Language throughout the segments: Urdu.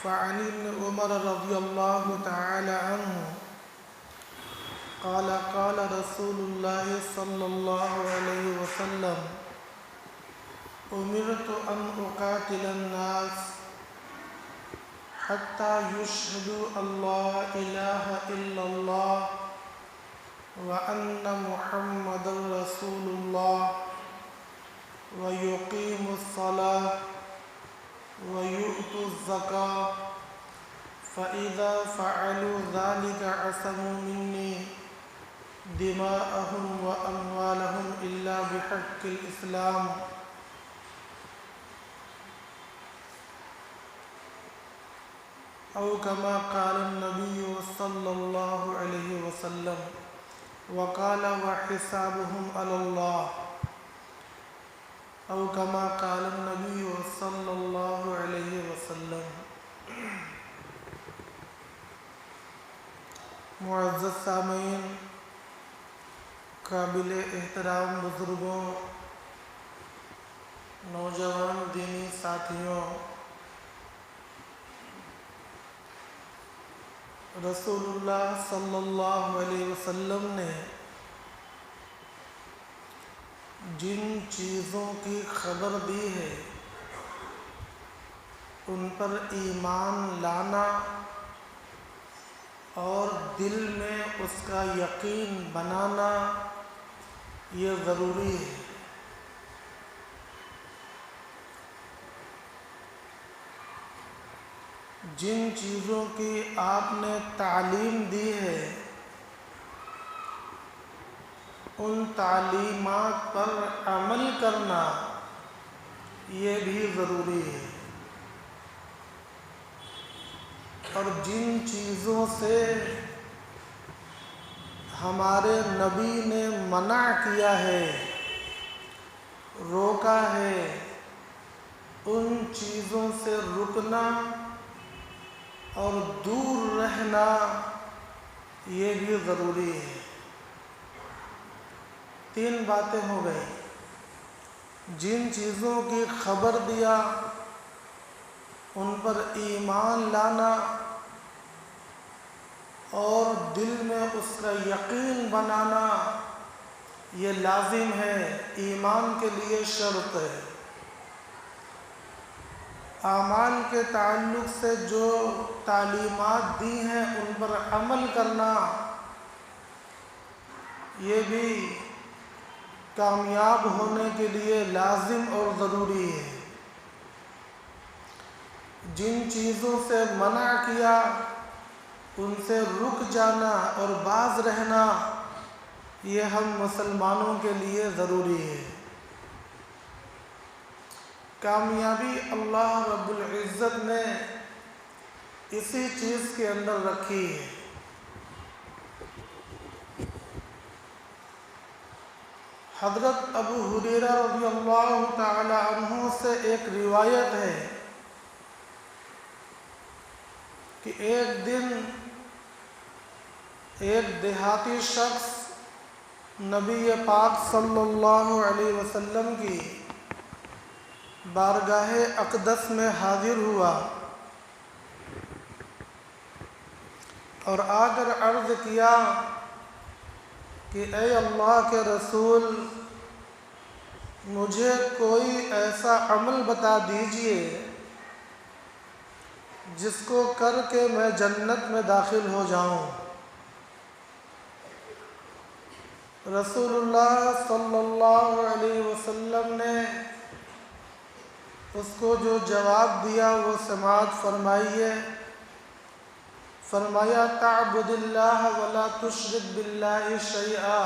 فعن ابن عمر رضی اللہ تعالی عنہ قال قال رسول اللہ صلی اللہ علیہ وسلم امرت ان اقاتل الناس حتی یشہدوا اللہ الہ الا اللہ وان محمد رسول اللہ ويقيموا الصلاة ويؤتوا الزكاة فإذا فعلوا ذلك عصموا مني دماءهم وأموالهم إلا بحق الإسلام أو كما قال النبي صلى الله عليه وسلم وقال وحسابهم على الله او کما قال النبی صلی اللہ علیہ وسلم۔ معزز سامعین، قابل احترام بزرگوں، نوجوان دینی ساتھیوں، رسول اللہ صلی اللہ علیہ وسلم نے جن چیزوں کی خبر دی ہے ان پر ایمان لانا اور دل میں اس کا یقین بنانا یہ ضروری ہے۔ جن چیزوں کی آپ نے تعلیم دی ہے ان تعلیمات پر عمل کرنا یہ بھی ضروری ہے، اور جن چیزوں سے ہمارے نبی نے منع کیا ہے، روکا ہے، ان چیزوں سے رکنا اور دور رہنا یہ بھی ضروری ہے۔ تین باتیں ہو گئی، جن چیزوں کی خبر دیا ان پر ایمان لانا اور دل میں اس کا یقین بنانا یہ لازم ہے، ایمان کے لیے شرط ہے۔ اعمال کے تعلق سے جو تعلیمات دی ہیں ان پر عمل کرنا یہ بھی کامیاب ہونے کے لیے لازم اور ضروری ہے۔ جن چیزوں سے منع کیا ان سے رک جانا اور باز رہنا یہ ہم مسلمانوں کے لیے ضروری ہے۔ کامیابی اللہ رب العزت نے اسی چیز کے اندر رکھی ہے۔ حضرت ابو ہریرہ رضی اللہ تعالی عنہ سے ایک روایت ہے کہ ایک دن ایک دیہاتی شخص نبی پاک صلی اللہ علیہ وسلم کی بارگاہ اقدس میں حاضر ہوا اور آ کر عرض کیا کہ اے اللہ کے رسول، مجھے کوئی ایسا عمل بتا دیجئے جس کو کر کے میں جنت میں داخل ہو جاؤں۔ رسول اللہ صلی اللہ علیہ وسلم نے اس کو جو جواب دیا وہ سماعت فرمائیے۔ فرمایا تعبد اللہ ولا تشرک باللہ شیئا۔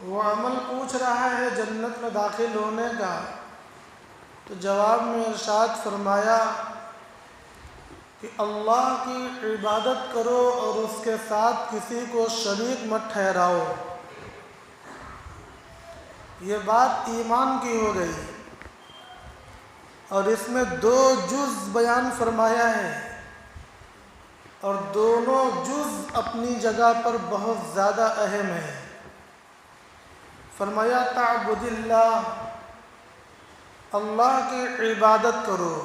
وہ عمل پوچھ رہا ہے جنت میں داخل ہونے کا، تو جواب میں ارشاد فرمایا کہ اللہ کی عبادت کرو اور اس کے ساتھ کسی کو شریک مت ٹھہراؤ۔ یہ بات ایمان کی ہو گئی، اور اس میں دو جز بیان فرمایا ہے، اور دونوں جز اپنی جگہ پر بہت زیادہ اہم ہیں۔ فرمایا تعبد اللہ، اللہ کی عبادت کرو،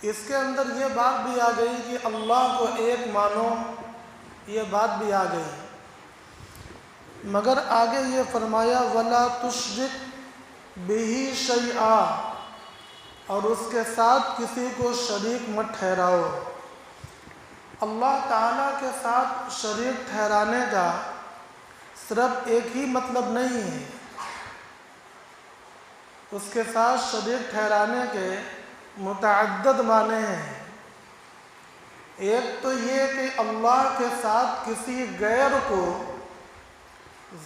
اس کے اندر یہ بات بھی آ گئی کہ اللہ کو ایک مانو، یہ بات بھی آ گئی، مگر آگے یہ فرمایا وَلَا تُشْرِكْ بِهِ شَيْئًا، اور اس کے ساتھ کسی کو شریک مت ٹھہراؤ۔ اللہ تعالیٰ کے ساتھ شریک ٹھہرانے کا صرف ایک ہی مطلب نہیں ہے، اس کے ساتھ شریک ٹھہرانے کے متعدد معنی ہیں۔ ایک تو یہ کہ اللہ کے ساتھ کسی غیر کو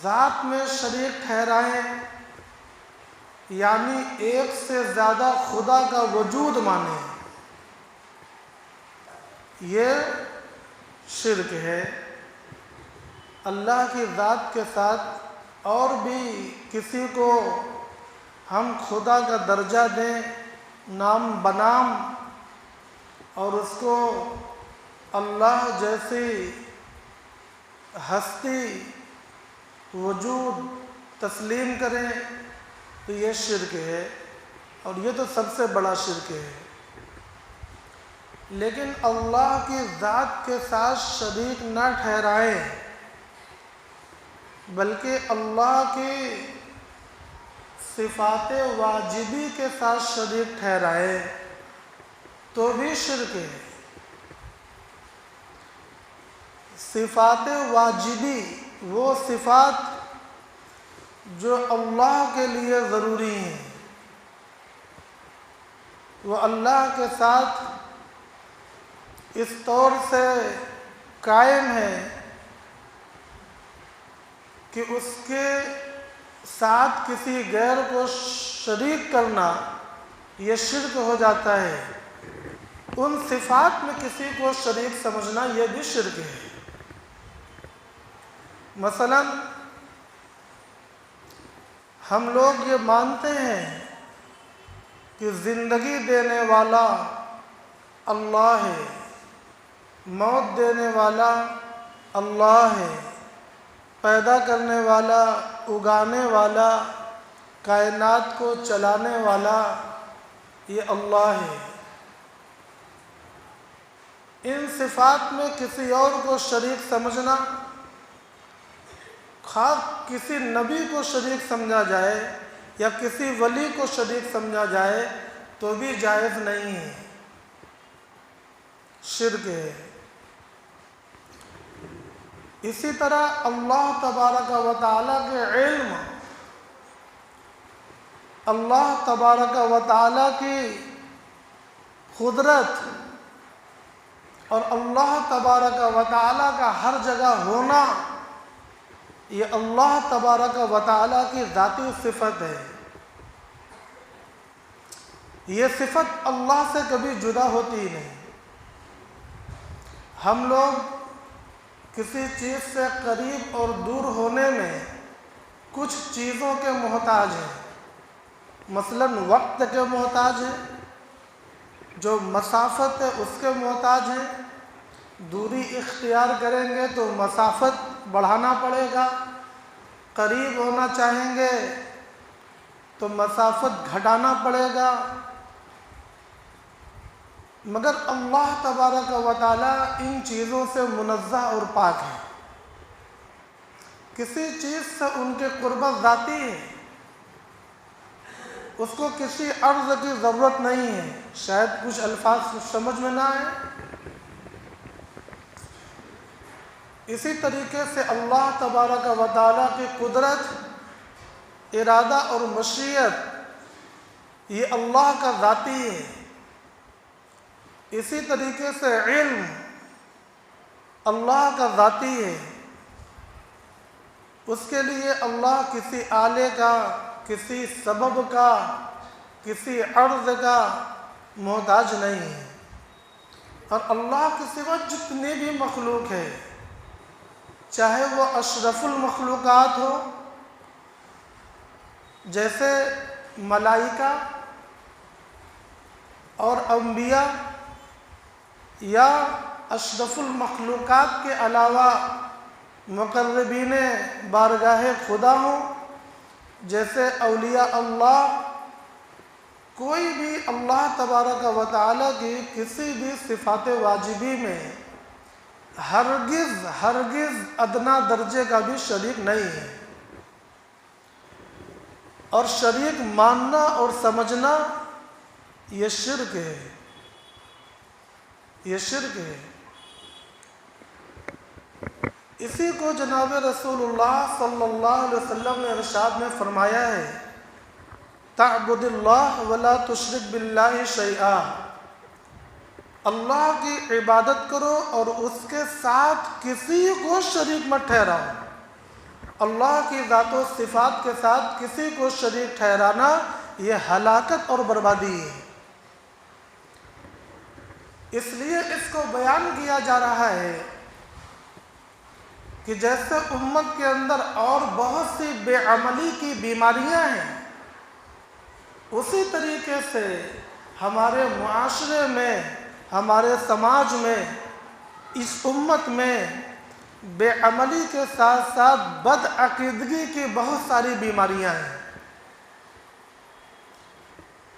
ذات میں شریک ٹھہرائیں، یعنی ایک سے زیادہ خدا کا وجود مانیں، یہ شرک ہے۔ اللہ کی ذات کے ساتھ اور بھی کسی کو ہم خدا کا درجہ دیں، نام بنام، اور اس کو اللہ جیسی ہستی وجود تسلیم کریں، تو یہ شرک ہے، اور یہ تو سب سے بڑا شرک ہے۔ لیکن اللہ کی ذات کے ساتھ شریک نہ ٹھہرائیں، بلکہ اللہ کی صفات واجبی کے ساتھ شریک ٹھہرائیں تو بھی شرک ہے۔ صفات واجبی وہ صفات جو اللہ کے لیے ضروری ہیں، وہ اللہ کے ساتھ اس طور سے قائم ہے کہ اس کے ساتھ کسی غیر کو شریک کرنا یہ شرک ہو جاتا ہے۔ ان صفات میں کسی کو شریک سمجھنا یہ بھی شرک ہے۔ مثلا ہم لوگ یہ مانتے ہیں کہ زندگی دینے والا اللہ ہے، موت دینے والا اللہ ہے، پیدا کرنے والا، اگانے والا، کائنات کو چلانے والا یہ اللہ ہے۔ ان صفات میں کسی اور کو شریک سمجھنا، خواہ کسی نبی کو شریک سمجھا جائے یا کسی ولی کو شریک سمجھا جائے تو بھی جائز نہیں ہے، شرک ہے۔ اسی طرح اللہ تبارک و تعالیٰ کے علم، اللہ تبارک و تعالیٰ کی قدرت اور اللہ تبارک و تعالیٰ کا ہر جگہ ہونا، یہ اللہ تبارک و تعالیٰ کی ذاتی صفت ہے۔ یہ صفت اللہ سے کبھی جدا ہوتی نہیں۔ ہم لوگ کسی چیز سے قریب اور دور ہونے میں کچھ چیزوں کے محتاج ہیں، مثلا وقت کے محتاج ہیں، جو مسافت ہے اس کے محتاج ہیں۔ دوری اختیار کریں گے تو مسافت بڑھانا پڑے گا، قریب ہونا چاہیں گے تو مسافت گھٹانا پڑے گا۔ مگر اللہ تبارک و تعالیٰ ان چیزوں سے منزہ اور پاک ہے۔ کسی چیز سے ان کے قربت ذاتی ہے، اس کو کسی عرض کی ضرورت نہیں ہے۔ شاید کچھ الفاظ سمجھ میں نہ آئے۔ اسی طریقے سے اللہ تبارک و تعالیٰ کی قدرت، ارادہ اور مشیت یہ اللہ کا ذاتی ہے۔ اسی طریقے سے علم اللہ کا ذاتی ہے۔ اس کے لیے اللہ کسی آلے کا، کسی سبب کا، کسی عرض کا محتاج نہیں ہے۔ اور اللہ کے سوا جتنی بھی مخلوق ہے، چاہے وہ اشرف المخلوقات ہو جیسے ملائکہ اور انبیاء، یا اشرف المخلوقات کے علاوہ مقربین بارگاہ خدا ہوں جیسے اولیاء اللہ، کوئی بھی اللہ تبارک و تعالیٰ کی کسی بھی صفات واجبی میں ہرگز ادنا درجے کا بھی شریک نہیں ہے، اور شریک ماننا اور سمجھنا یہ شرک ہے، یہ شرک ہے۔ اسی کو جناب رسول اللہ صلی اللہ علیہ وسلم نے ارشاد میں فرمایا ہے، تعبد اللہ ولا تشرک باللہ شیئا، اللہ کی عبادت کرو اور اس کے ساتھ کسی کو شریک مت ٹھہراؤ۔ اللہ کی ذات و صفات کے ساتھ کسی کو شریک ٹھہرانا یہ ہلاکت اور بربادی ہے۔ اس لیے اس کو بیان کیا جا رہا ہے کہ جیسے امت کے اندر اور بہت سی بے عملی کی بیماریاں ہیں، اسی طریقے سے ہمارے معاشرے میں، ہمارے سماج میں، اس امت میں بے عملی کے ساتھ ساتھ بد عقیدگی کی بہت ساری بیماریاں ہیں۔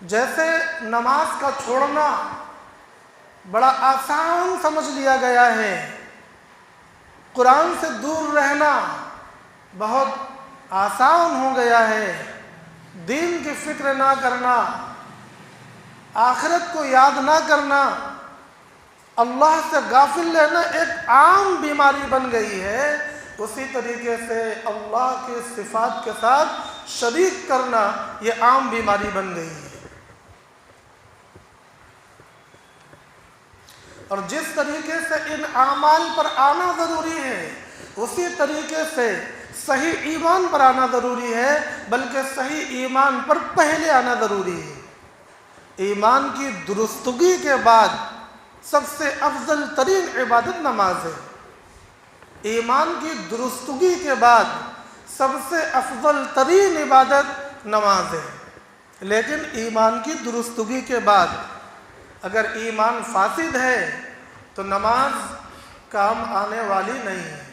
جیسے نماز کا چھوڑنا بڑا آسان سمجھ لیا گیا ہے، قرآن سے دور رہنا بہت آسان ہو گیا ہے، دین کی فکر نہ کرنا، آخرت کو یاد نہ کرنا، اللہ سے غافل رہنا ایک عام بیماری بن گئی ہے۔ اسی طریقے سے اللہ کی صفات کے ساتھ شریک کرنا یہ عام بیماری بن گئی ہے۔ اور جس طریقے سے ان اعمال پر آنا ضروری ہے، اسی طریقے سے صحیح ایمان پر آنا ضروری ہے، بلکہ صحیح ایمان پر پہلے آنا ضروری ہے۔ ایمان کی درستگی کے بعد سب سے افضل ترین عبادت نماز ہے۔ ایمان کی درستگی کے بعد سب سے افضل ترین عبادت نماز ہے، لیکن ایمان کی درستگی کے بعد اگر ایمان فاسد ہے تو نماز کام آنے والی نہیں ہے۔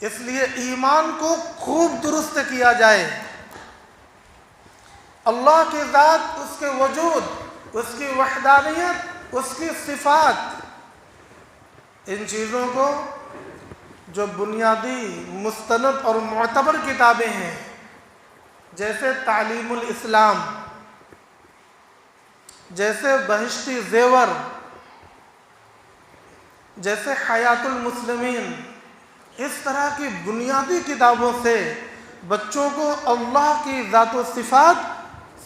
اس لیے ایمان کو خوب درست کیا جائے، اللہ کی ذات، اس کے وجود، اس کی وحدانیت، اس کی صفات، ان چیزوں کو جو بنیادی مستند اور معتبر کتابیں ہیں، جیسے تعلیم الاسلام، جیسے بہشتی زیور، جیسے حیات المسلمین، اس طرح کی بنیادی کتابوں سے بچوں کو اللہ کی ذات و صفات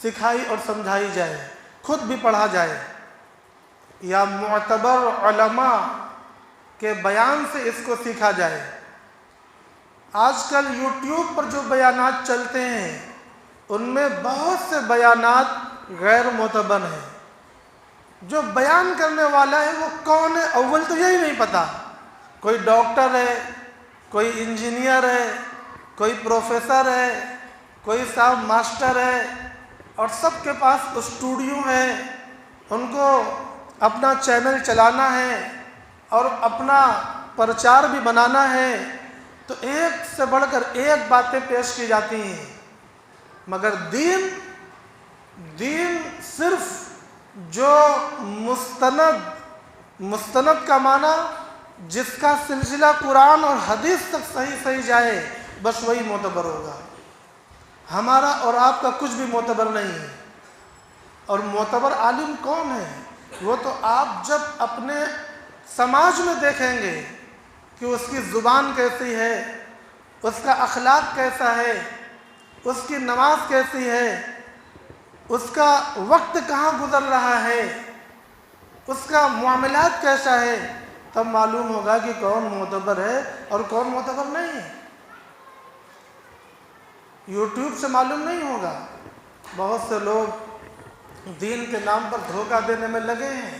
سکھائی اور سمجھائی جائے، خود بھی پڑھا جائے، یا معتبر علماء کے بیان سے اس کو سیکھا جائے۔ آج کل یوٹیوب پر جو بیانات چلتے ہیں ان میں بہت سے بیانات غیر معتبر ہیں۔ جو بیان کرنے والا ہے وہ کون ہے اول تو یہی نہیں پتا، کوئی ڈاکٹر ہے، کوئی انجینئر ہے، کوئی پروفیسر ہے، کوئی صاحب ماسٹر ہے، اور سب کے پاس اسٹوڈیو ہے، ان کو اپنا چینل چلانا ہے اور اپنا پرچار بھی بنانا ہے، تو ایک سے بڑھ کر ایک باتیں پیش کی جاتی ہیں، مگر دین صرف جو مستند کا معنی جس کا سلسلہ قرآن اور حدیث تک صحیح جائے، بس وہی معتبر ہوگا۔ ہمارا اور آپ کا کچھ بھی معتبر نہیں ہے۔ اور معتبر عالم کون ہے؟ وہ تو آپ جب اپنے سماج میں دیکھیں گے کہ اس کی زبان کیسی ہے، اس کا اخلاق کیسا ہے، اس کی نماز کیسی ہے، اس کا وقت کہاں گزر رہا ہے، اس کا معاملات کیسا ہے، تب معلوم ہوگا کہ کون معتبر ہے اور کون معتبر نہیں ہے۔ یوٹیوب سے معلوم نہیں ہوگا۔ بہت سے لوگ دین کے نام پر دھوکہ دینے میں لگے ہیں،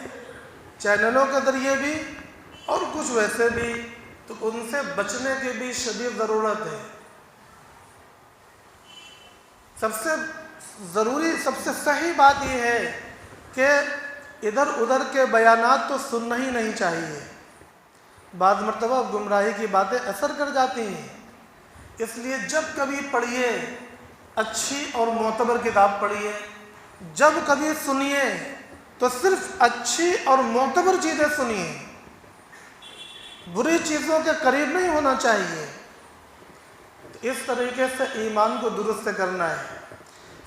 چینلوں کے ذریعے بھی اور کچھ ویسے بھی، تو ان سے بچنے کی بھی شدید ضرورت ہے۔ سب سے ضروری، سب سے صحیح بات یہ ہے کہ ادھر ادھر کے بیانات تو سننا ہی نہیں چاہیے۔ بعض مرتبہ گمراہی کی باتیں اثر کر جاتی ہیں، اس لیے جب کبھی پڑھیے اچھی اور معتبر کتاب پڑھیے، جب کبھی سنیے تو صرف اچھی اور معتبر چیزیں سنیے، بری چیزوں کے قریب نہیں ہونا چاہیے۔ اس طریقے سے ایمان کو درست کرنا ہے۔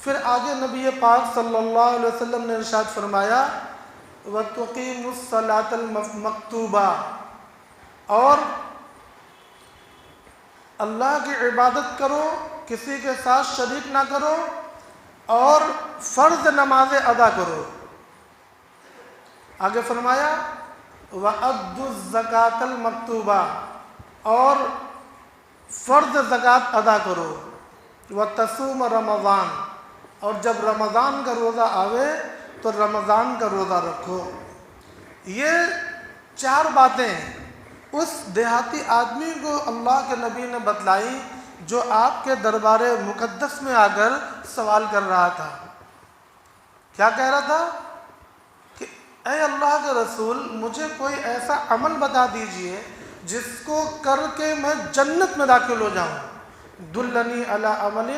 پھر آگے نبی پاک صلی اللہ علیہ وسلم نے ارشاد فرمایا وَتُقِيمُ الصَّلَاةَ الْمَكْتُوبَةَ، اور اللہ کی عبادت کرو، کسی کے ساتھ شریک نہ کرو، اور فرض نمازیں ادا کرو۔ آگے فرمایا وَأَدُّوا الزَّكَاةَ الْمَكْتُوبَةَ، اور فرض زکوٰۃ ادا کرو۔ وَتَصُومَ رمضان، اور جب رمضان کا روزہ آوے تو رمضان کا روزہ رکھو۔ یہ 4 باتیں اس دیہاتی آدمی کو اللہ کے نبی نے بتلائی جو آپ کے دربار مقدس میں آ کر سوال کر رہا تھا۔ کیا کہہ رہا تھا کہ اے اللہ کے رسول، مجھے کوئی ایسا عمل بتا دیجئے جس کو کر کے میں جنت میں داخل ہو جاؤں۔ دلنی علی عمل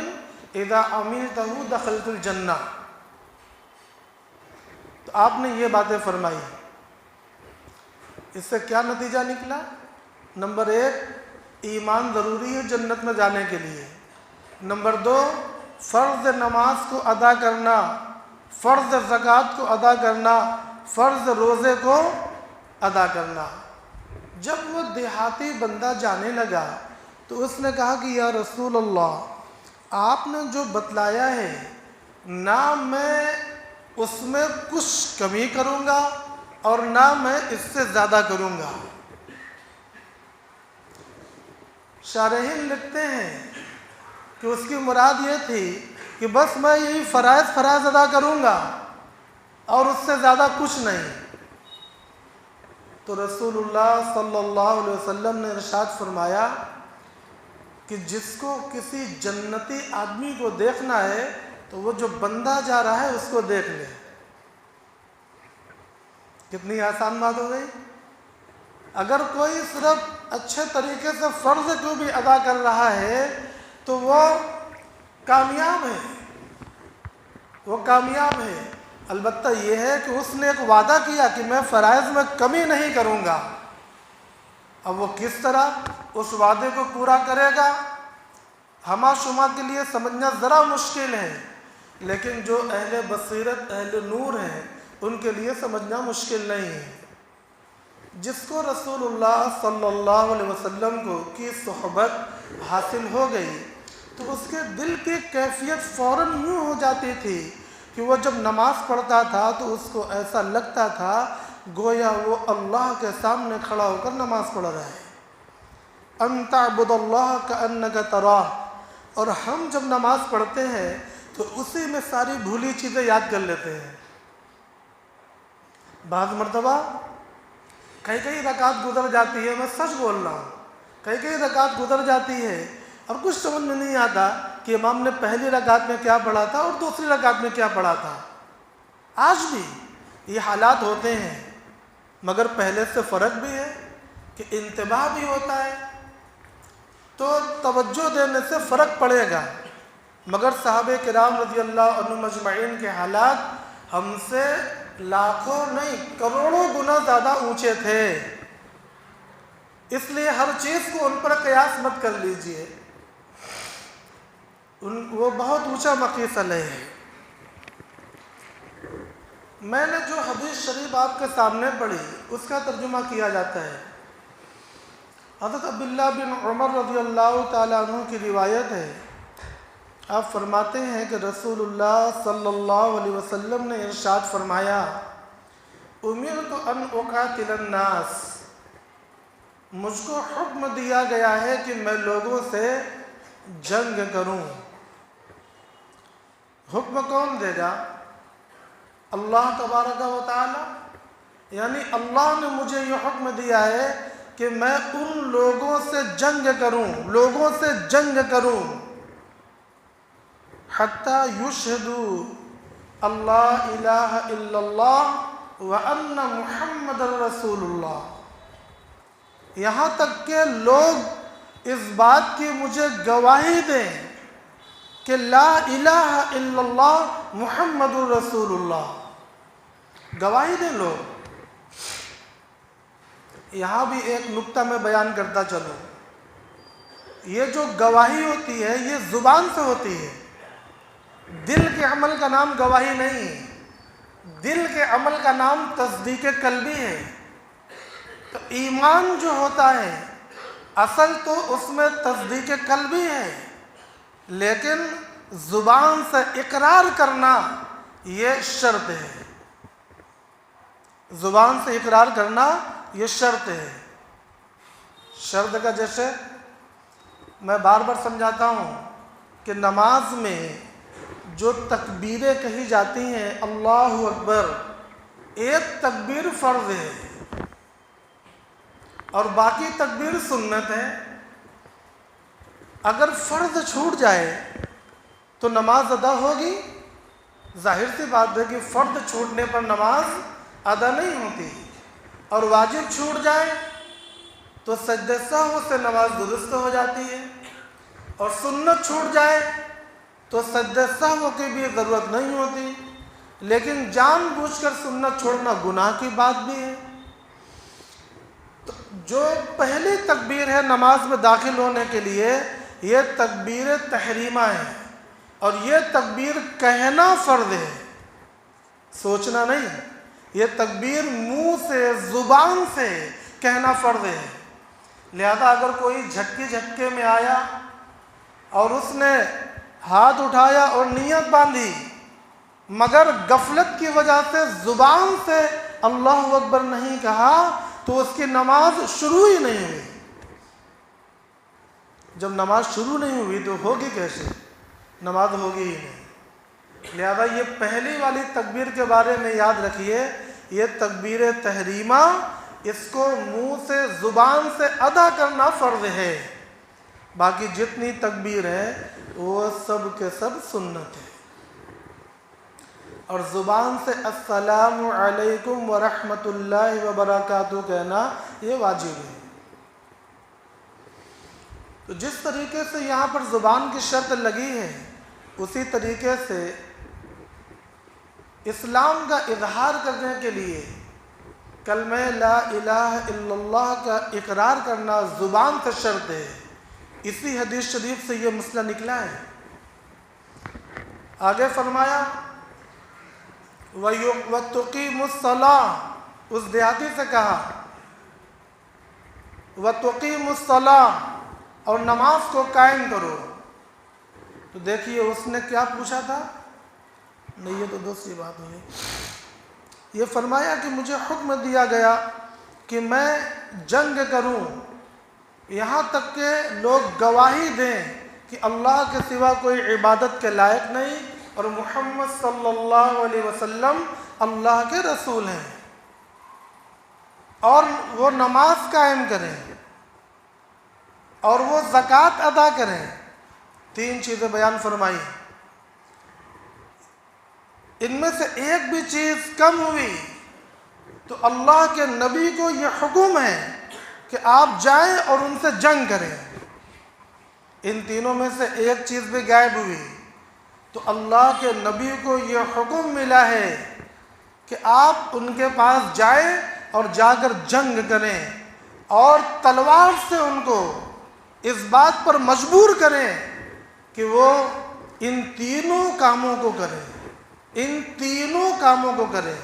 اذا عملتہ دخلت الجنہ۔ تو آپ نے یہ باتیں فرمائی، اس سے کیا نتیجہ نکلا؟ نمبر 1، ایمان ضروری ہے جنت میں جانے کے لیے۔ نمبر 2، فرض نماز کو ادا کرنا، فرض زکوٰۃ کو ادا کرنا، فرض روزے کو ادا کرنا۔ جب وہ دیہاتی بندہ جانے لگا تو اس نے کہا کہ یا رسول اللہ، آپ نے جو بتلایا ہے نہ میں اس میں کچھ کمی کروں گا اور نہ میں اس سے زیادہ کروں گا۔ شارحین لکھتے ہیں کہ اس کی مراد یہ تھی کہ بس میں یہی فرائض ادا کروں گا اور اس سے زیادہ کچھ نہیں۔ تو رسول اللہ صلی اللہ علیہ وسلم نے ارشاد فرمایا کہ جس کو کسی جنتی آدمی کو دیکھنا ہے تو وہ جو بندہ جا رہا ہے اس کو دیکھ لے۔ کتنی آسان بات ہو گئی۔ اگر کوئی صرف اچھے طریقے سے فرض کو بھی ادا کر رہا ہے تو وہ کامیاب ہے، وہ کامیاب ہے۔ البتہ یہ ہے کہ اس نے ایک وعدہ کیا کہ میں فرائض میں کمی نہیں کروں گا۔ اب وہ کس طرح اس وعدے کو پورا کرے گا ہما شما کے لیے سمجھنا ذرا مشکل ہے، لیکن جو اہل بصیرت، اہل نور ہیں، ان کے لیے سمجھنا مشکل نہیں ہے۔ جس کو رسول اللہ صلی اللہ علیہ وسلم کی صحبت حاصل ہو گئی تو اس کے دل کی کیفیت فوراً یوں ہو جاتی تھی کہ وہ جب نماز پڑھتا تھا تو اس کو ایسا لگتا تھا گویا وہ اللہ کے سامنے کھڑا ہو کر نماز پڑھ رہا ہے۔ ان تعبد اللہ کأنک تراہ۔ اور ہم جب نماز پڑھتے ہیں تو اسی میں ساری بھولی چیزیں یاد کر لیتے ہیں۔ بعض مرتبہ کئی رکعت گزر جاتی ہے، میں سچ بول رہا ہوں، کئی رکعت گزر جاتی ہے اور کچھ سمجھ میں نہیں آتا کہ امام نے پہلی رکعت میں کیا پڑھا تھا اور دوسری رکعت میں کیا پڑھا تھا۔ آج بھی یہ حالات ہوتے ہیں، مگر پہلے سے فرق بھی ہے کہ انتباہ بھی ہوتا ہے تو توجہ دینے سے فرق پڑے گا۔ مگر صحابہ کرام رضی اللہ عنہم اجمعین کے حالات ہم سے لاکھوں نہیں کروڑوں گنا زیادہ اونچے تھے، اس لیے ہر چیز کو ان پر قیاس مت کر لیجئے، وہ بہت اونچا مقیاس علیہ ہے۔ میں نے جو حدیث شریف آپ کے سامنے پڑھی اس کا ترجمہ کیا جاتا ہے۔ حضرت عبداللہ بن عمر رضی اللہ تعالیٰ عنہ کی روایت ہے، آپ فرماتے ہیں کہ رسول اللہ صلی اللہ علیہ وسلم نے ارشاد فرمایا امرت ان اقاتل الناس، مجھ کو حکم دیا گیا ہے کہ میں لوگوں سے جنگ کروں۔ حکم کون دے گا؟ اللہ تبارک و تعالی، یعنی اللہ نے مجھے یہ حکم دیا ہے کہ میں ان لوگوں سے جنگ کروں، لوگوں سے جنگ کروں حتی یشہدوا اللہ الہ الا اللہ وان محمد رسول اللہ، یہاں تک کہ لوگ اس بات کی مجھے گواہی دیں کہ لا الہ الا اللہ محمد رسول اللہ، گواہی دیں لوگ۔ یہاں بھی ایک نکتہ میں بیان کرتا چلوں، یہ جو گواہی ہوتی ہے یہ زبان سے ہوتی ہے، دل کے عمل کا نام گواہی نہیں ہے، دل کے عمل کا نام تصدیق قلبی ہے۔ تو ایمان جو ہوتا ہے اصل تو اس میں تصدیق قلبی ہے، لیکن زبان سے اقرار کرنا یہ شرط ہے، زبان سے اقرار کرنا یہ شرط ہے۔ شرط کا جیسے میں بار بار سمجھاتا ہوں کہ نماز میں جو تکبیریں کہی جاتی ہیں اللہ اکبر، ایک تکبیر فرض ہے اور باقی تکبیر سنت ہے۔ اگر فرض چھوٹ جائے تو نماز ادا ہوگی؟ ظاہر سی بات ہے کہ فرض چھوٹنے پر نماز ادا نہیں ہوتی، اور واجب چھوٹ جائے تو سجدہ سہو سے نماز درست ہو جاتی ہے، اور سنت چھوٹ جائے تو سجدہ سہو کی بھی ضرورت نہیں ہوتی، لیکن جان بوجھ کر سنت چھوڑنا گناہ کی بات بھی ہے۔ تو جو پہلی تکبیر ہے نماز میں داخل ہونے کے لیے، یہ تکبیر تحریمہ ہے، اور یہ تکبیر کہنا فرض ہے، سوچنا نہیں۔ یہ تکبیر منہ سے زبان سے کہنا فرض ہے۔ لہذا اگر کوئی جھٹکے میں آیا اور اس نے ہاتھ اٹھایا اور نیت باندھی مگر غفلت کی وجہ سے زبان سے اللہ اکبر نہیں کہا تو اس کی نماز شروع ہی نہیں ہوئی۔ جب نماز شروع نہیں ہوئی تو ہوگی کیسے؟ نماز ہوگی ہی نہیں۔ لہذا یہ پہلی والی تکبیر کے بارے میں یاد رکھیے، یہ تکبیر تحریمہ، اس کو منہ سے زبان سے ادا کرنا فرض ہے، باقی جتنی تکبیر ہے وہ سب کے سب سنت ہے۔ اور زبان سے السلام علیکم ورحمۃ اللہ وبرکاتہ کہنا یہ واجب ہے۔ تو جس طریقے سے یہاں پر زبان کی شرط لگی ہے، اسی طریقے سے اسلام کا اظہار کرنے کے لیے کلمہ لا الہ الا اللہ کا اقرار کرنا زبان سے شرط ہے۔ اسی حدیث شریف سے یہ مسئلہ نکلا ہے۔ آگے فرمایا وَتُقِيمُ الصَّلَاةَ، اس دیہاتی سے کہا وَتُقِيمُ الصَّلَاةَ، اور نماز کو قائم کرو۔ تو دیکھیے اس نے کیا پوچھا تھا؟ نہیں، یہ تو دوسری بات ہوئی۔ یہ فرمایا کہ مجھے حکم دیا گیا کہ میں جنگ کروں، یہاں تک کہ لوگ گواہی دیں کہ اللہ کے سوا کوئی عبادت کے لائق نہیں اور محمد صلی اللہ علیہ وسلم اللہ کے رسول ہیں، اور وہ نماز قائم کریں اور وہ زکوٰۃ ادا کریں۔ تین چیزیں بیان فرمائی، ان میں سے ایک بھی چیز کم ہوئی تو اللہ کے نبی کو یہ حکم ہے کہ آپ جائیں اور ان سے جنگ کریں۔ ان تینوں میں سے ایک چیز بھی غائب ہوئی تو اللہ کے نبی کو یہ حکم ملا ہے کہ آپ ان کے پاس جائیں اور جا کر جنگ کریں اور تلوار سے ان کو اس بات پر مجبور کریں کہ وہ ان تینوں کاموں کو کریں، ان تینوں کاموں کو کریں۔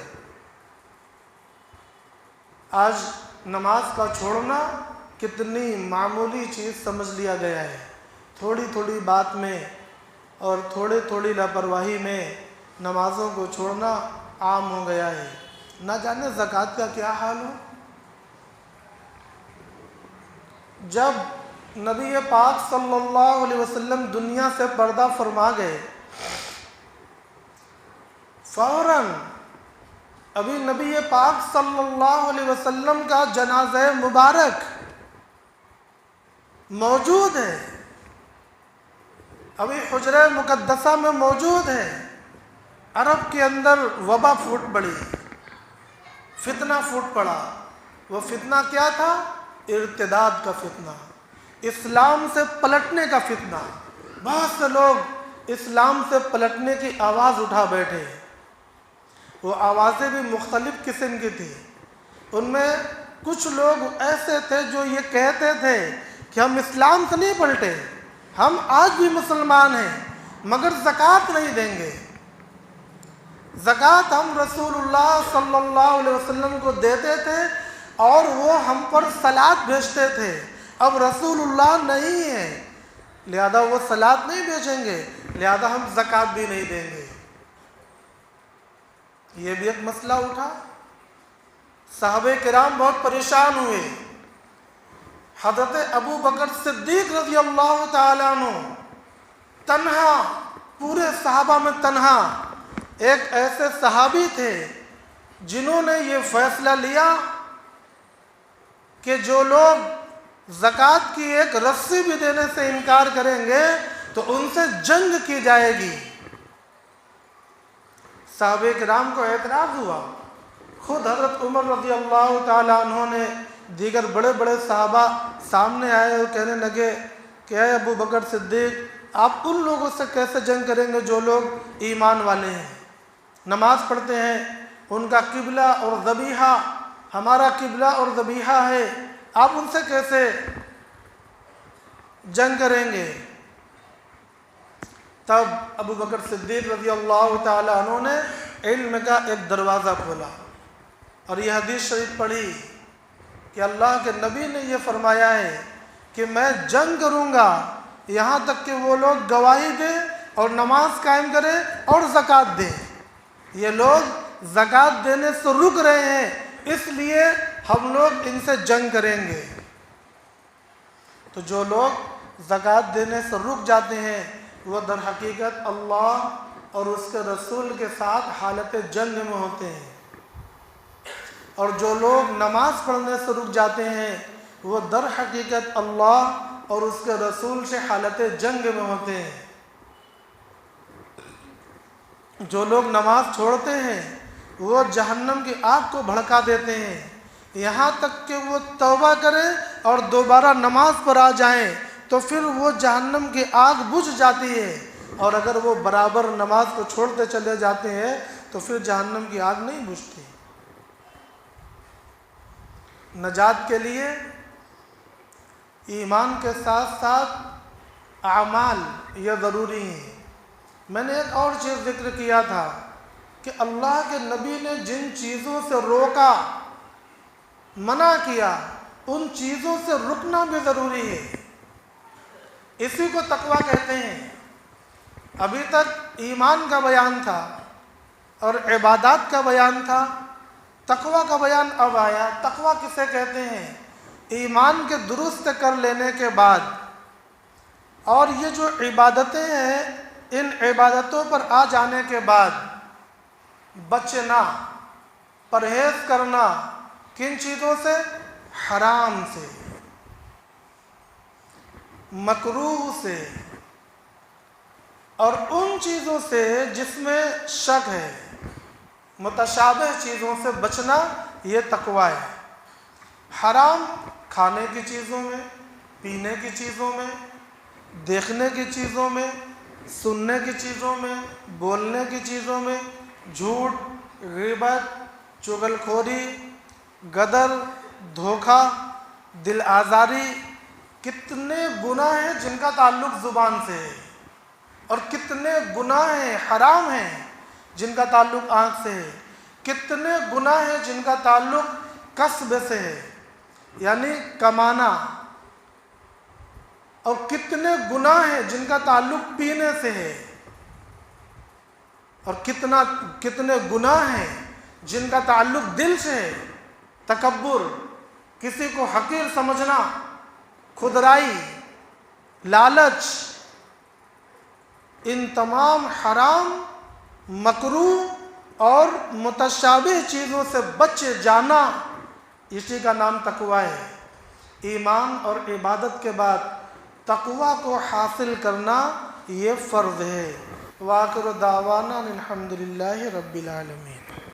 آج نماز کا چھوڑنا کتنی معمولی چیز سمجھ لیا گیا ہے، تھوڑی تھوڑی بات میں اور تھوڑی تھوڑی لاپرواہی میں نمازوں کو چھوڑنا عام ہو گیا ہے۔ نہ جانے زکوٰۃ کا کیا حال ہو۔ جب نبی پاک صلی اللہ علیہ وسلم دنیا سے پردہ فرما گئے، فوراً ابھی نبی پاک صلی اللہ علیہ وسلم کا جنازہ مبارک موجود ہے، ابھی حجرہ مقدسہ میں موجود ہے۔ عرب کے اندر وبا پھوٹ پڑی، فتنہ پھوٹ پڑا۔ وہ فتنہ کیا تھا؟ ارتداد کا فتنہ، اسلام سے پلٹنے کا فتنہ۔ بہت سے لوگ اسلام سے پلٹنے کی آواز اٹھا بیٹھے۔ وہ آوازیں بھی مختلف قسم کی تھی۔ ان میں کچھ لوگ ایسے تھے جو یہ کہتے تھے کہ ہم اسلام سے نہیں پلٹے، ہم آج بھی مسلمان ہیں مگر زکوٰۃ نہیں دیں گے۔ زکوٰۃ ہم رسول اللہ صلی اللہ علیہ وسلم کو دیتے تھے اور وہ ہم پر صلوات بھیجتے تھے۔ اب رسول اللہ نہیں ہے لہذا وہ صلوات نہیں بھیجیں گے، لہذا ہم زکوٰۃ بھی نہیں دیں گے۔ یہ بھی ایک مسئلہ اٹھا۔ صحابہ کرام بہت پریشان ہوئے۔ حضرت ابو بکر صدیق رضی اللہ تعالیٰ عنہ تنہا، پورے صحابہ میں تنہا ایک ایسے صحابی تھے جنہوں نے یہ فیصلہ لیا کہ جو لوگ زکوٰۃ کی ایک رسی بھی دینے سے انکار کریں گے تو ان سے جنگ کی جائے گی۔ صحابہ کرام کو اعتراض ہوا۔ خود حضرت عمر رضی اللہ تعالیٰ عنہ نے، دیگر بڑے بڑے صحابہ سامنے آئے اور کہنے لگے کہ اے ابو بکر صدیق، آپ ان لوگوں سے کیسے جنگ کریں گے جو لوگ ایمان والے ہیں، نماز پڑھتے ہیں، ان کا قبلہ اور ذبیحہ ہمارا قبلہ اور ذبیحہ ہے، آپ ان سے کیسے جنگ کریں گے؟ تب ابو بکر صدیق رضی اللہ تعالیٰ عنہ نے علم کا ایک دروازہ کھولا اور یہ حدیث شریف پڑھی کہ اللہ کے نبی نے یہ فرمایا ہے کہ میں جنگ کروں گا یہاں تک کہ وہ لوگ گواہی دیں اور نماز قائم کریں اور زکوٰۃ دیں۔ یہ لوگ زکوٰۃ دینے سے رک رہے ہیں، اس لیے ہم لوگ ان سے جنگ کریں گے۔ تو جو لوگ زکوٰۃ دینے سے رک جاتے ہیں وہ در حقیقت اللہ اور اس کے رسول کے ساتھ حالت جنگ میں ہوتے ہیں، اور جو لوگ نماز پڑھنے سے رک جاتے ہیں وہ در حقیقت اللہ اور اس کے رسول سے حالت جنگ میں ہوتے ہیں۔ جو لوگ نماز چھوڑتے ہیں وہ جہنم کی آگ کو بھڑکا دیتے ہیں، یہاں تک کہ وہ توبہ کریں اور دوبارہ نماز پر آ جائیں تو پھر وہ جہنم کی آگ بجھ جاتی ہے، اور اگر وہ برابر نماز کو چھوڑتے چلے جاتے ہیں تو پھر جہنم کی آگ نہیں بجھتی۔ نجات کے لیے ایمان کے ساتھ ساتھ اعمال یہ ضروری ہیں۔ میں نے ایک اور چیز ذکر کیا تھا کہ اللہ کے نبی نے جن چیزوں سے روکا، منع کیا، ان چیزوں سے رکنا بھی ضروری ہے۔ اسی کو تقویٰ کہتے ہیں۔ ابھی تک ایمان کا بیان تھا اور عبادات کا بیان تھا، تقویٰ کا بیان اب آیا۔ تقویٰ کسے کہتے ہیں؟ ایمان کے درست کر لینے کے بعد اور یہ جو عبادتیں ہیں ان عبادتوں پر آ جانے کے بعد بچنا، پرہیز کرنا، کن چیزوں سے؟ حرام سے، مکروہ سے، اور ان چیزوں سے جس میں شک ہے، متشابہ چیزوں سے بچنا، یہ تقویٰ ہے۔ حرام کھانے کی چیزوں میں، پینے کی چیزوں میں، دیکھنے کی چیزوں میں، سننے کی چیزوں میں، بولنے کی چیزوں میں، جھوٹ، غیبت، چغل خوری، غدر، دھوکہ، دل آزاری، کتنے گناہ ہیں جن کا تعلق زبان سے ہے، اور کتنے گناہ ہیں حرام ہیں جن کا تعلق آنکھ سے ہے، کتنے گناہ ہیں جن کا تعلق کسب سے ہے یعنی کمانا، اور کتنے گناہ ہیں جن کا تعلق پینے سے ہے، اور کتنے گناہ ہیں جن کا تعلق دل سے ہے، تکبر، کسی کو حقیر سمجھنا، خودرائی، لالچ، ان تمام حرام، مکروہ اور متشابہ چیزوں سے بچے جانا، اسی کا نام تقویٰ ہے۔ ایمان اور عبادت کے بعد تقویٰ کو حاصل کرنا یہ فرض ہے۔ وآخر دعوانا الحمدللہ رب العالمین۔